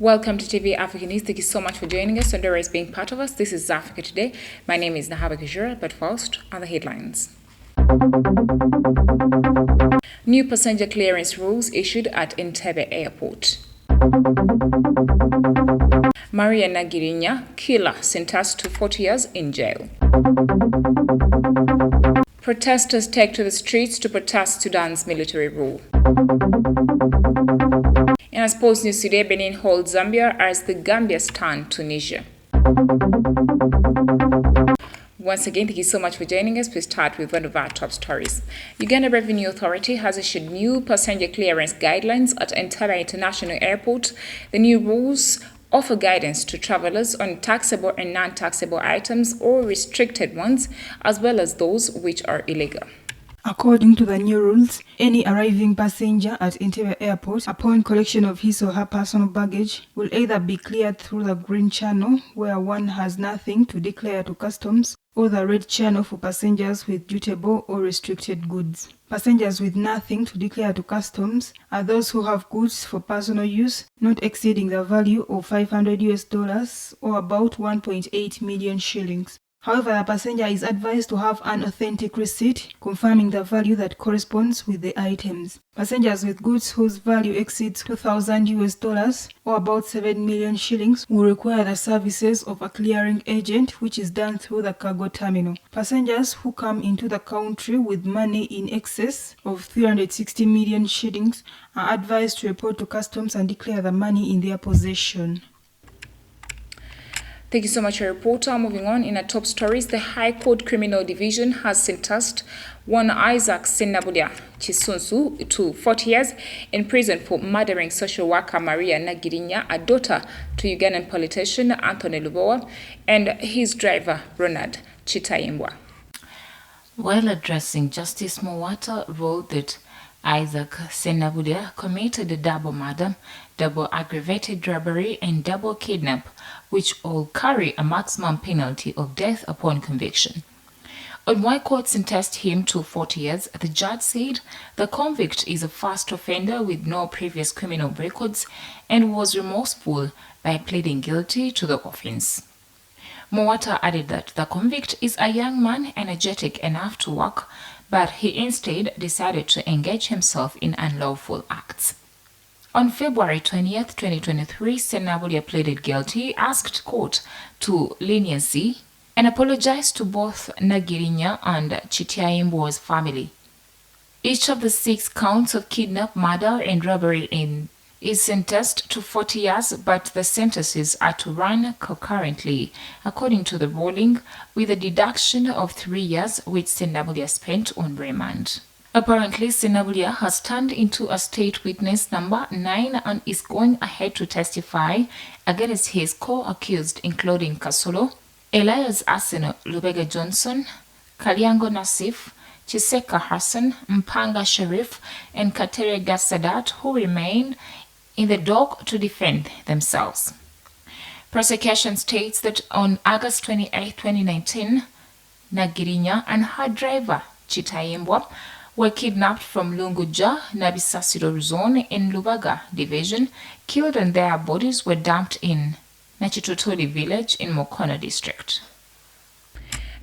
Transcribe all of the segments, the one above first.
Welcome to TV Africa News. Thank you so much for joining us and always being part of us. This is Africa Today. My name is Nahaba Kajura, but first are the headlines. New passenger clearance rules issued at Entebbe Airport. Maria Nagirinya, killer, sentenced to 40 years in jail. Protesters take to the streets to protest Sudan's military rule. In our sports news today, Benin holds Zambia as the Gambia stand Tunisia. Once again, thank you so much for joining us. We start with one of our top stories. Uganda Revenue Authority has issued new passenger clearance guidelines at Entebbe International Airport. The new rules offer guidance to travelers on taxable and non-taxable items or restricted ones, as well as those which are illegal. According to the new rules, any arriving passenger at Entebbe Airport upon collection of his or her personal baggage will either be cleared through the green channel, where one has nothing to declare to customs, or the red channel for passengers with dutiable or restricted goods. Passengers with nothing to declare to customs are those who have goods for personal use not exceeding the value of $500 or about 1.8 million shillings. However, the passenger is advised to have an authentic receipt confirming the value that corresponds with the items. Passengers with goods whose value exceeds $2,000 or about 7 million shillings will require the services of a clearing agent, which is done through the cargo terminal. Passengers who come into the country with money in excess of 360 million shillings are advised to report to customs and declare the money in their possession. Thank you so much, reporter. Moving on, in our top stories, the High Court Criminal Division has sentenced one Isaac Senabulia Chisunsu to 40 years in prison for murdering social worker Maria Nagirinya, a daughter to Ugandan politician Anthony Lubowa, and his driver Ronald Chitayimbwa. While addressing Justice Mowata ruled that Isaac Senabulia committed a double murder, double aggravated robbery, and double kidnap, which all carry a maximum penalty of death upon conviction. On why court sentenced him to 40 years, the judge said the convict is a first offender with no previous criminal records and was remorseful by pleading guilty to the offense. Mowata added that the convict is a young man energetic enough to work, but he instead decided to engage himself in unlawful acts. On February 20th, 2023, Senabulia pleaded guilty, asked court to leniency, and apologized to both Nagirinya and Chitayimbwa's family. Each of the 6 counts of kidnap, murder, and robbery is sentenced to 40 years, but the sentences are to run concurrently, according to the ruling, with a deduction of 3 years, which Senabulia spent on remand. Apparently, Senabulia has turned into a state witness number 9 and is going ahead to testify against his co-accused, including Kasolo, Elias Aseno Lubega Johnson, Kalyango Nassif, Chiseka Hassan, Mpanga Sharif, and Katere Gassadat, who remain in the dock to defend themselves. Prosecution states that on August 28, 2019, Nagirinya and her driver, Chitayimbwa, were kidnapped from Lunguja, Nabisasiro zone in Lubaga division, killed, and their bodies were dumped in Nachitotoli village in Mokono district.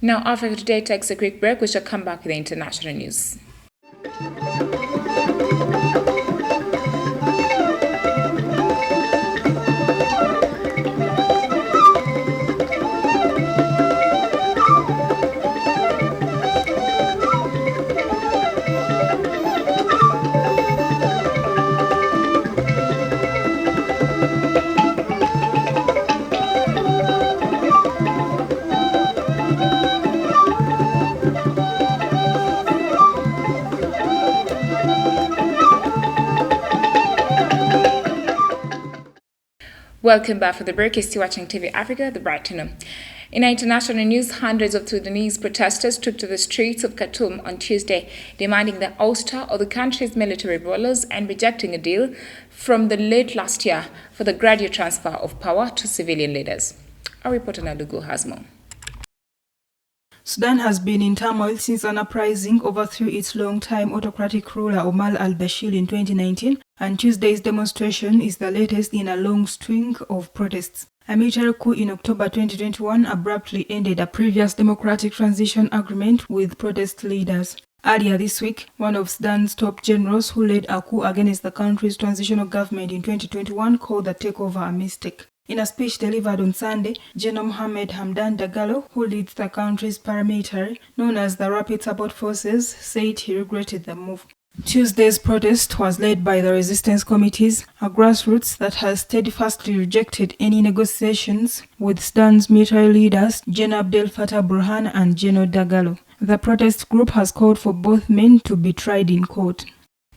Now, Africa Today takes a quick break. We shall come back with the international news. Welcome back for the break. You're still watching TV Africa, the Brighton. In international news, hundreds of Sudanese protesters took to the streets of Khartoum on Tuesday, demanding the ouster of the country's military rulers and rejecting a deal from the late last year for the gradual transfer of power to civilian leaders. Our reporter Nadugu has more. Sudan has been in turmoil since an uprising overthrew its long-time autocratic ruler Omar al-Bashir in 2019, and Tuesday's demonstration is the latest in a long string of protests. A military coup in October 2021 abruptly ended a previous democratic transition agreement with protest leaders. Earlier this week, one of Sudan's top generals who led a coup against the country's transitional government in 2021 called the takeover a mistake. In a speech delivered on Sunday, General Mohamed Hamdan Dagalo, who leads the country's paramilitary, known as the Rapid Support Forces, said he regretted the move. Tuesday's protest was led by the resistance committees, a grassroots that has steadfastly rejected any negotiations with Sudan's military leaders, General Abdel Fattah Burhan and General Dagalo. The protest group has called for both men to be tried in court.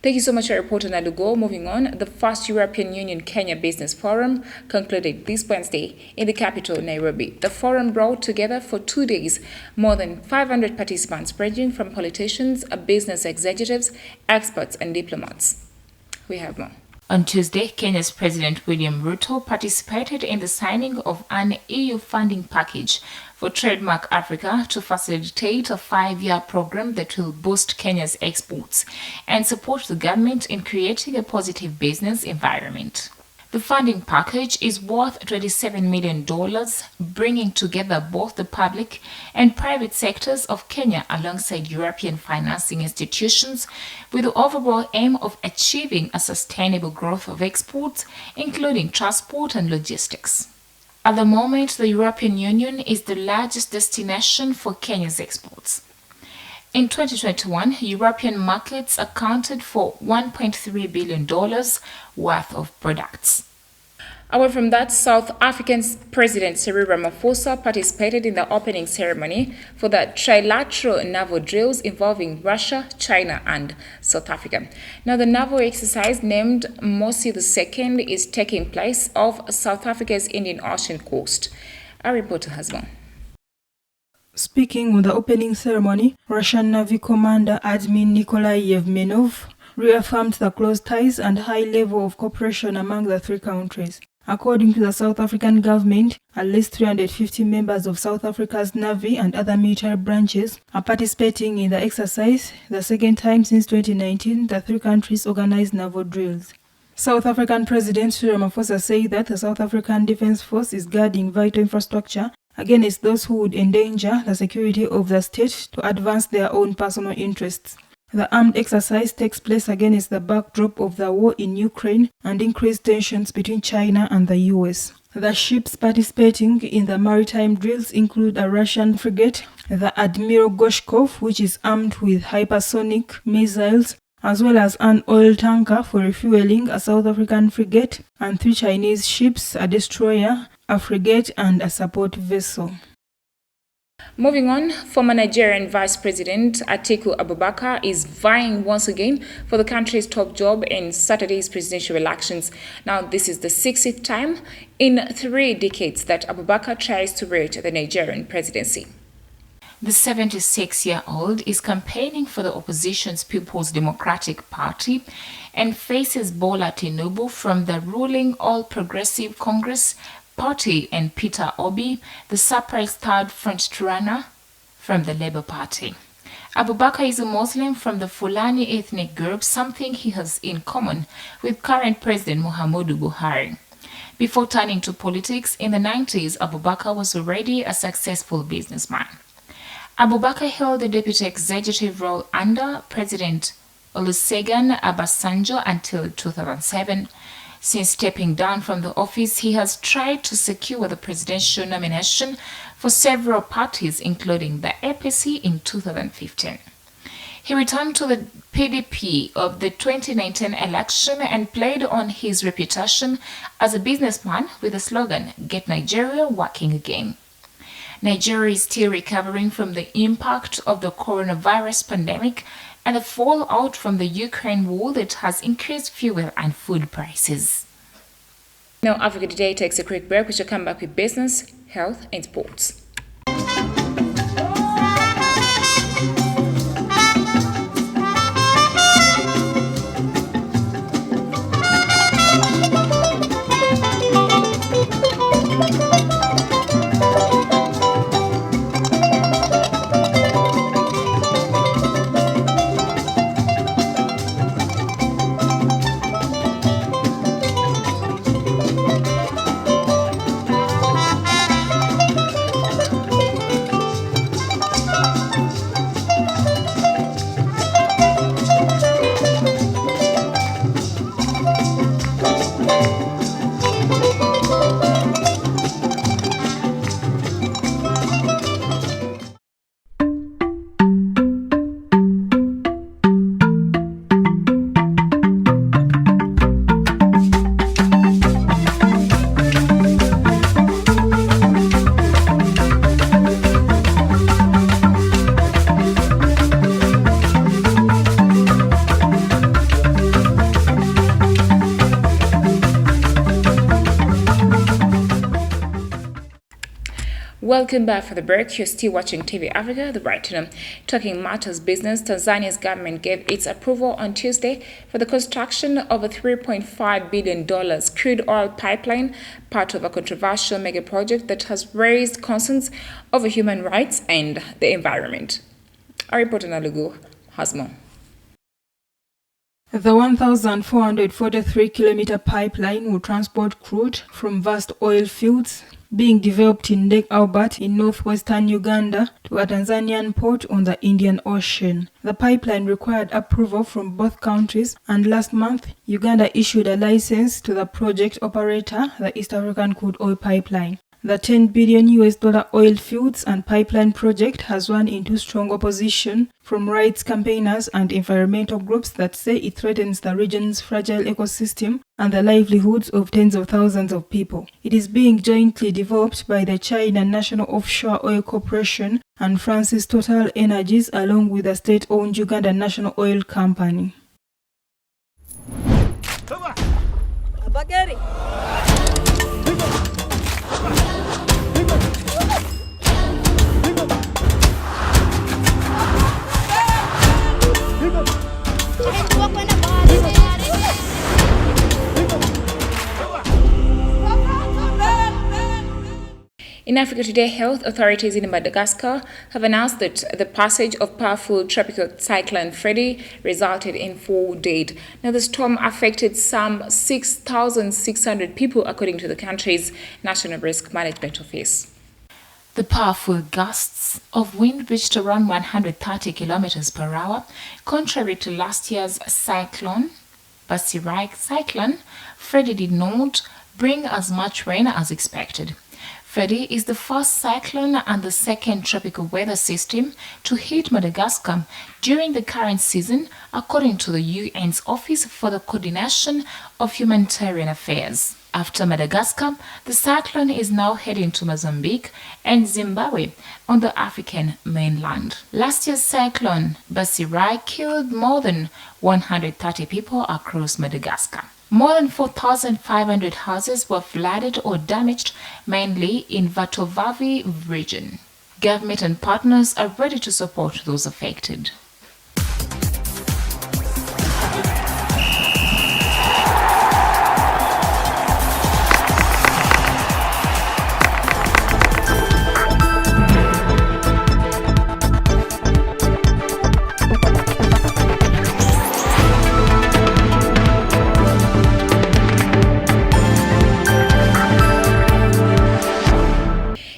Thank you so much for reporting, Alugo. Moving on, the first European Union Kenya Business Forum concluded this Wednesday in the capital, Nairobi. The forum brought together for 2 days more than 500 participants ranging from politicians, business executives, experts, and diplomats. We have more. On Tuesday, Kenya's President William Ruto participated in the signing of an EU funding package for Trademark Africa to facilitate a 5-year program that will boost Kenya's exports and support the government in creating a positive business environment. The funding package is worth $27 million, bringing together both the public and private sectors of Kenya alongside European financing institutions with the overall aim of achieving a sustainable growth of exports, including transport and logistics. At the moment, the European Union is the largest destination for Kenya's exports. In 2021, European markets accounted for $1.3 billion worth of products. Away from that, South African President Cyril Ramaphosa participated in the opening ceremony for the trilateral naval drills involving Russia, China, and South Africa. Now, the naval exercise named Mosi II is taking place off South Africa's Indian Ocean coast. Our reporter has more. Speaking on the opening ceremony, Russian Navy Commander Admiral Nikolai Yevmenov reaffirmed the close ties and high level of cooperation among the three countries. According to the South African government, at least 350 members of South Africa's Navy and other military branches are participating in the exercise, the second time since 2019 the three countries organized naval drills. South African President Cyril Ramaphosa said that the South African Defence Force is guarding vital infrastructure against those who would endanger the security of the state to advance their own personal interests. The armed exercise takes place against the backdrop of the war in Ukraine and increased tensions between China and the US. The ships participating in the maritime drills include a Russian frigate, the Admiral Gorshkov, which is armed with hypersonic missiles, as well as an oil tanker for refueling, a South African frigate, and 3 Chinese ships, a destroyer, a frigate, and a support vessel. Moving on, former Nigerian Vice President Atiku Abubakar is vying once again for the country's top job in Saturday's presidential elections. Now, this is the 60th time in 3 decades that Abubakar tries to reach the Nigerian presidency. The 76-year-old is campaigning for the opposition's People's Democratic Party and faces Bola Tinubu from the ruling All Progressive Congress Party and Peter Obi, the surprise third front-runner from the Labour Party. Abubakar is a Muslim from the Fulani ethnic group, something he has in common with current President Muhammadu Buhari. Before turning to politics in the 90s, Abubakar was already a successful businessman. Abubakar held the deputy executive role under President Olusegun Obasanjo until 2007. Since stepping down from the office, he has tried to secure the presidential nomination for several parties, including the APC in 2015. He returned to the PDP of the 2019 election and played on his reputation as a businessman with the slogan, "Get Nigeria Working Again." Nigeria is still recovering from the impact of the coronavirus pandemic and the fallout from the Ukraine war that has increased fuel and food prices. Now, Africa Today takes a quick break. We shall come back with business, health, and sports. Welcome back for the break. You're still watching TV Africa, the right to know. Talking matters business, Tanzania's government gave its approval on Tuesday for the construction of a $3.5 billion crude oil pipeline, part of a controversial mega project that has raised concerns over human rights and the environment. Our reporter Nalugu has more. The 1,443-kilometer pipeline will transport crude from vast oil fields being developed in Lake Albert in northwestern Uganda to a Tanzanian port on the Indian Ocean. The pipeline required approval from both countries, and last month, Uganda issued a license to the project operator, the East African Crude Oil Pipeline. The $10 billion oil fields and pipeline project has run into strong opposition from rights campaigners and environmental groups that say it threatens the region's fragile ecosystem and the livelihoods of tens of thousands of people. It is being jointly developed by the China National Offshore Oil Corporation and France's Total Energies, along with the state-owned Uganda National Oil Company. In Africa Today, health authorities in Madagascar have announced that the passage of powerful tropical cyclone Freddy resulted in 4 dead. Now, the storm affected some 6,600 people, according to the country's National Risk Management Office. The powerful gusts of wind reached around 130 kilometers per hour, contrary to last year's cyclone, Basirai cyclone. Freddy did not bring as much rain as expected. Freddy is the first cyclone and the second tropical weather system to hit Madagascar during the current season, according to the UN's Office for the Coordination of Humanitarian Affairs. After Madagascar, the cyclone is now heading to Mozambique and Zimbabwe on the African mainland. Last year's cyclone, Basirai, killed more than 130 people across Madagascar. More than 4,500 houses were flooded or damaged, mainly in Vatovavi region. Government and partners are ready to support those affected.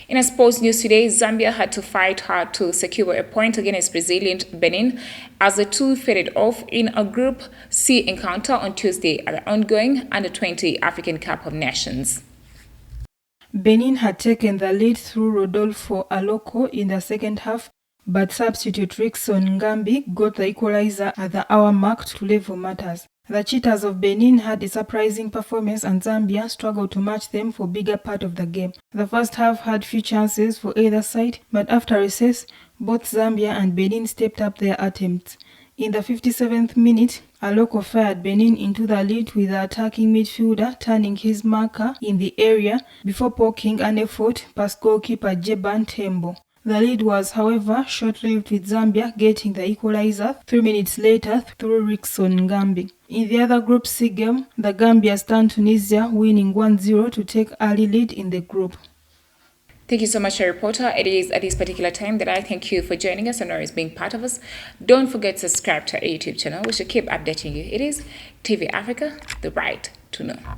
In a sports news today, Zambia had to fight hard to secure a point against Brazilian Benin as the two faded off in a Group C encounter on Tuesday at the ongoing Under-20 African Cup of Nations. Benin had taken the lead through Rodolfo Aloko in the second half, but substitute Rickson Ngambi got the equalizer at the hour mark to level matters. The Cheetahs of Benin had a surprising performance and Zambia struggled to match them for a bigger part of the game. The first half had few chances for either side, but after recess, both Zambia and Benin stepped up their attempts. In the 57th minute, Aloko fired Benin into the lead with the attacking midfielder turning his marker in the area before poking an effort past goalkeeper Jeban Tembo. The lead was, however, short-lived, with Zambia getting the equalizer 3 minutes later through Rickson Ngambi. In the other Group C game, the Gambia stunned Tunisia, winning 1-0 to take early lead in the group. Thank you so much, reporter. It is at this particular time that I thank you for joining us and always being part of us. Don't forget to subscribe to our YouTube channel. We should keep updating you. It is TV Africa, the right to know.